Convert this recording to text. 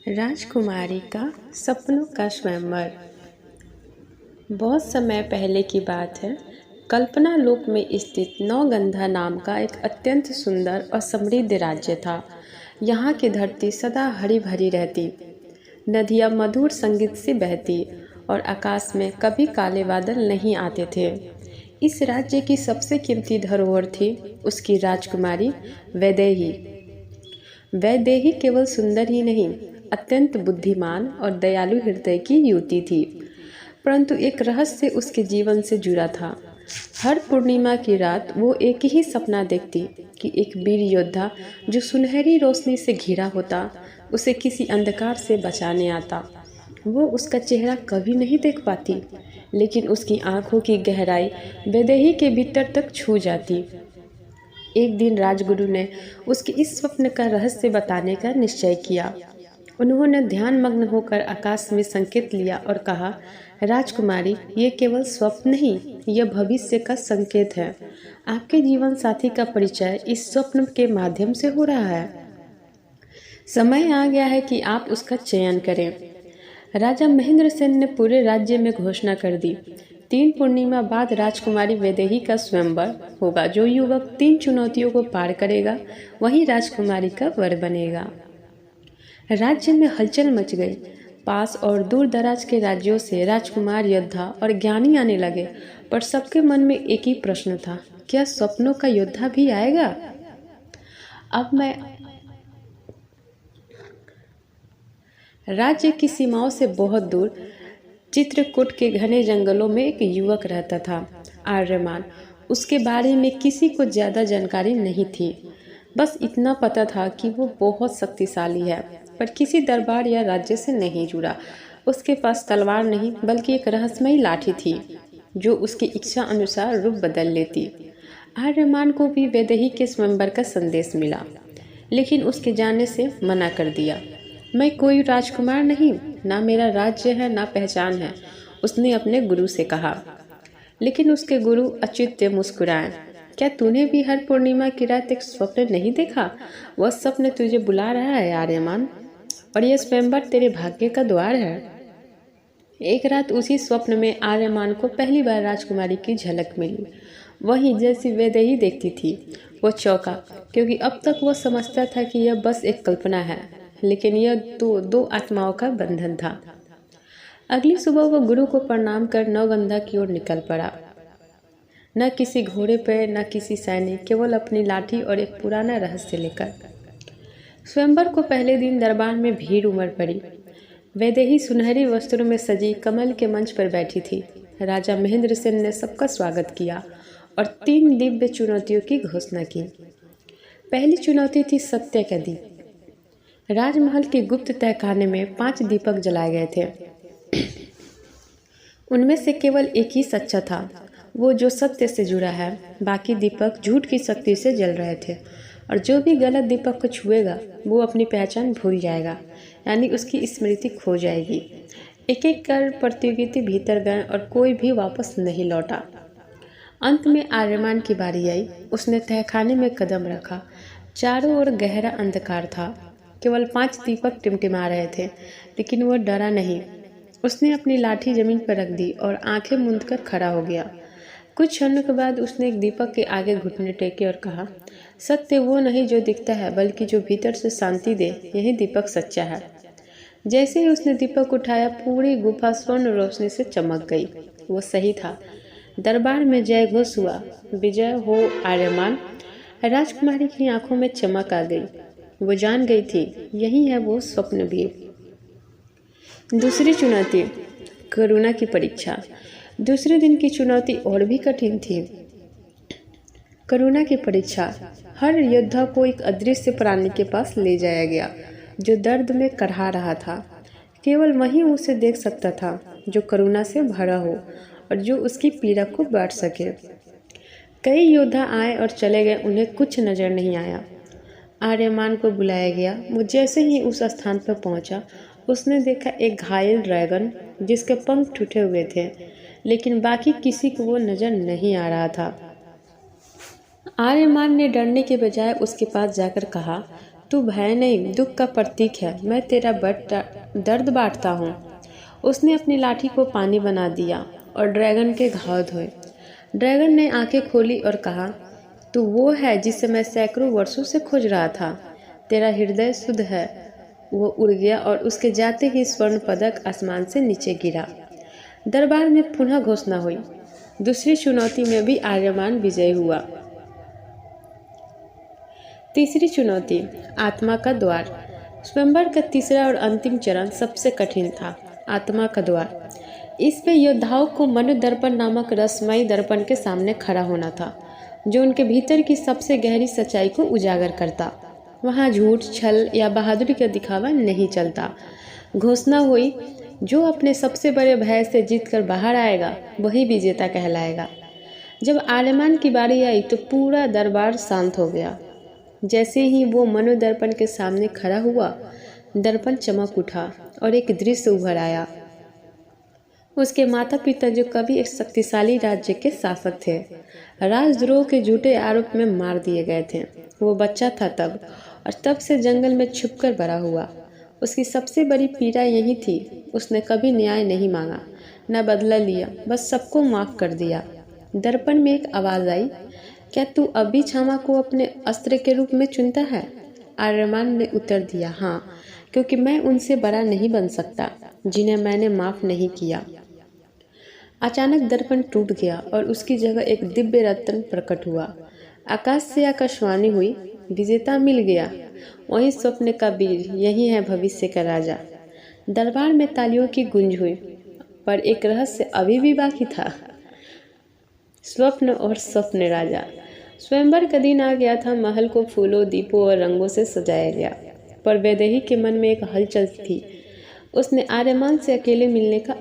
राजकुमारी का सपनों का स्वयंवर। बहुत समय पहले की बात है। कल्पना लोक में स्थित नौगंधा नाम का एक अत्यंत सुंदर और समृद्ध राज्य था। यहाँ की धरती सदा हरी भरी रहती, नदियाँ मधुर संगीत से बहती और आकाश में कभी काले बादल नहीं आते थे। इस राज्य की सबसे कीमती धरोहर थी उसकी राजकुमारी वैदेही। वैदेही केवल सुंदर ही नहीं, अत्यंत बुद्धिमान और दयालु हृदय की युवती थी। परंतु एक रहस्य उसके जीवन से जुड़ा था। हर पूर्णिमा की रात वो एक ही सपना देखती कि एक वीर योद्धा जो सुनहरी रोशनी से घिरा होता, उसे किसी अंधकार से बचाने आता। वो उसका चेहरा कभी नहीं देख पाती, लेकिन उसकी आंखों की गहराई वैदेही के भीतर तक छू जाती। एक दिन राजगुरु ने उसके इस स्वप्न का रहस्य बताने का निश्चय किया। उन्होंने ध्यान मग्न होकर आकाश में संकेत लिया और कहा, राजकुमारी, ये केवल स्वप्न नहीं, यह भविष्य का संकेत है। आपके जीवन साथी का परिचय इस स्वप्न के माध्यम से हो रहा है। समय आ गया है कि आप उसका चयन करें। राजा महेंद्र सेन ने पूरे राज्य में घोषणा कर दी, 3 पूर्णिमा बाद राजकुमारी वैदेही का स्वयंवर होगा। जो युवक 3 चुनौतियों को पार करेगा, वही राजकुमारी का वर बनेगा। राज्य में हलचल मच गई। पास और दूर दराज के राज्यों से राजकुमार, योद्धा और ज्ञानी आने लगे, पर सबके मन में एक ही प्रश्न था, क्या सपनों का योद्धा भी आएगा? अब मैं राज्य की सीमाओं से बहुत दूर चित्रकूट के घने जंगलों में एक युवक रहता था, आर्यमान। उसके बारे में किसी को ज़्यादा जानकारी नहीं थी। बस इतना पता था कि वो बहुत शक्तिशाली है, पर किसी दरबार या राज्य से नहीं जुड़ा। उसके पास तलवार नहीं, बल्कि एक रहस्यमयी लाठी थी जो उसकी इच्छा अनुसार रूप बदल लेती। आर्यमान को भी वैदेही के स्वयंवर का संदेश मिला, लेकिन उसके जाने से मना कर दिया। मैं कोई राजकुमार नहीं, ना मेरा राज्य है, ना पहचान है, उसने अपने गुरु से कहा। लेकिन उसके गुरु अच्युत्य मुस्कुराए। क्या तूने भी हर पूर्णिमा की रात एक स्वप्न नहीं देखा? वह स्वप्न तुझे बुला रहा है आर्यमान, और यह स्वयंवर तेरे भाग्य का द्वार है। एक रात उसी स्वप्न में आर्यमान को पहली बार राजकुमारी की झलक मिली। वही जैसी वैदेही देखती थी। वो चौंका, क्योंकि अब तक वो समझता था कि यह बस एक कल्पना है, लेकिन यह दो आत्माओं का बंधन था। अगली सुबह वह गुरु को प्रणाम कर नौगंधा की ओर निकल पड़ा। न किसी घोड़े पर, न किसी सैनिक, केवल अपनी लाठी और एक पुराना रहस्य लेकर। स्वयंवर को पहले दिन दरबार में भीड़ उमड़ पड़ी। वैदेही सुनहरी वस्त्रों में सजी कमल के मंच पर बैठी थी। राजा महेंद्र सेन ने सबका स्वागत किया और 3 दिव्य चुनौतियों की घोषणा की। पहली चुनौती थी सत्य का दीप। राजमहल के गुप्त तहखाने में 5 दीपक जलाए गए थे। उनमें से केवल एक ही सच्चा था, वो जो सत्य से जुड़ा है। बाकी दीपक झूठ की शक्ति से जल रहे थे, और जो भी गलत दीपक को छुएगा वो अपनी पहचान भूल जाएगा, यानी उसकी स्मृति खो जाएगी। एक एक कर प्रतियोगिता भीतर गए और कोई भी वापस नहीं लौटा। अंत में आर्यमान की बारी आई। उसने तहखाने में कदम रखा। चारों ओर गहरा अंधकार था। केवल 5 दीपक टिमटिमा रहे थे, लेकिन वह डरा नहीं। उसने अपनी लाठी जमीन पर रख दी और आंखें मूंद कर खड़ा हो गया। कुछ क्षणों के बाद उसने एक दीपक के आगे घुटने टेके और कहा, सत्य वो नहीं जो दिखता है, बल्कि जो भीतर से शांति दे, यही दीपक सच्चा है। जैसे ही उसने दीपक उठाया, पूरी गुफा स्वर्ण रोशनी से चमक गई। वो सही था। दरबार में जय घोष हुआ, विजय हो आर्यमान। राजकुमारी की आंखों में चमक आ गई। वो जान गई थी, यही है वो स्वप्न भी। दूसरी चुनौती, करुणा की परीक्षा। दूसरे दिन की चुनौती और भी कठिन थी। करुणा की परीक्षा। हर योद्धा को एक अदृश्य प्राणी के पास ले जाया गया, जो दर्द में करहा रहा था। केवल वही उसे देख सकता था जो करुणा से भरा हो और जो उसकी पीड़ा को बांट सके। कई योद्धा आए और चले गए, उन्हें कुछ नजर नहीं आया। आर्यमान को बुलाया गया। वो जैसे ही उस स्थान पर पहुंचा, उसने देखा एक घायल ड्रैगन जिसके पंख टूटे हुए थे, लेकिन बाकी किसी को वो नजर नहीं आ रहा था। आर्यमान ने डरने के बजाय उसके पास जाकर कहा, तू भय नहीं, दुख का प्रतीक है। मैं तेरा दर्द बांटता हूँ। उसने अपनी लाठी को पानी बना दिया और ड्रैगन के घाव धोए। ड्रैगन ने आंखें खोली और कहा, तू वो है जिसे मैं सैकड़ों वर्षों से खोज रहा था। तेरा हृदय शुद्ध है। वो उड़ गया और उसके जाते ही स्वर्ण पदक आसमान से नीचे गिरा। दरबार में पुनः घोषणा हुई। दूसरी चुनौती में भी आर्यमान विजयी हुआ। तीसरी चुनौती, आत्मा का द्वार। स्वयंवर का तीसरा और अंतिम चरण सबसे कठिन था, आत्मा का द्वार। इस पे योद्धाओं को मनु दर्पण नामक रसमयी दर्पण के सामने खड़ा होना था, जो उनके भीतर की सबसे गहरी सच्चाई को उजागर करता। वहाँ झूठ, छल या बहादुरी का दिखावा नहीं चलता। घोषणा हुई, जो अपने सबसे बड़े भय से जीतकर बाहर आएगा वही विजेता कहलाएगा। जब आर्यमान की बारी आई तो पूरा दरबार शांत हो गया। जैसे ही वो मनु दर्पण के सामने खड़ा हुआ, दर्पण चमक उठा और एक दृश्य उभर आया। उसके माता पिता, जो कभी एक शक्तिशाली राज्य के शासक थे, राजद्रोह के झूठे आरोप में मार दिए गए थे। वो बच्चा था तब, और तब से जंगल में छुपकर बड़ा हुआ। उसकी सबसे बड़ी पीड़ा यही थी, उसने कभी न्याय नहीं मांगा, न बदला लिया, बस सबको माफ कर दिया। दर्पण में एक आवाज़ आई, क्या तू अभी क्षमा को अपने अस्त्र के रूप में चुनता है? आर्यमान ने उत्तर दिया, हाँ, क्योंकि मैं उनसे बड़ा नहीं बन सकता जिन्हें मैंने माफ नहीं किया। अचानक दर्पण टूट गया और उसकी जगह एक दिव्य रत्न प्रकट हुआ। आकाश से आकाशवाणी हुई, विजेता मिल गया, वही स्वप्न का वीर, यही है भविष्य का राजा। दरबार में तालियों की गूंज हुई, पर एक रहस्य अभी भी बाकी था। स्वप्न और स्वप्न राजा। स्वयंवर का दिन आ गया था। महल को फूलों, दीपों और रंगों से सजाया गया, पर वैदेही के मन में एक हलचल थी। उसने आर्यमान से अकेले मिलने का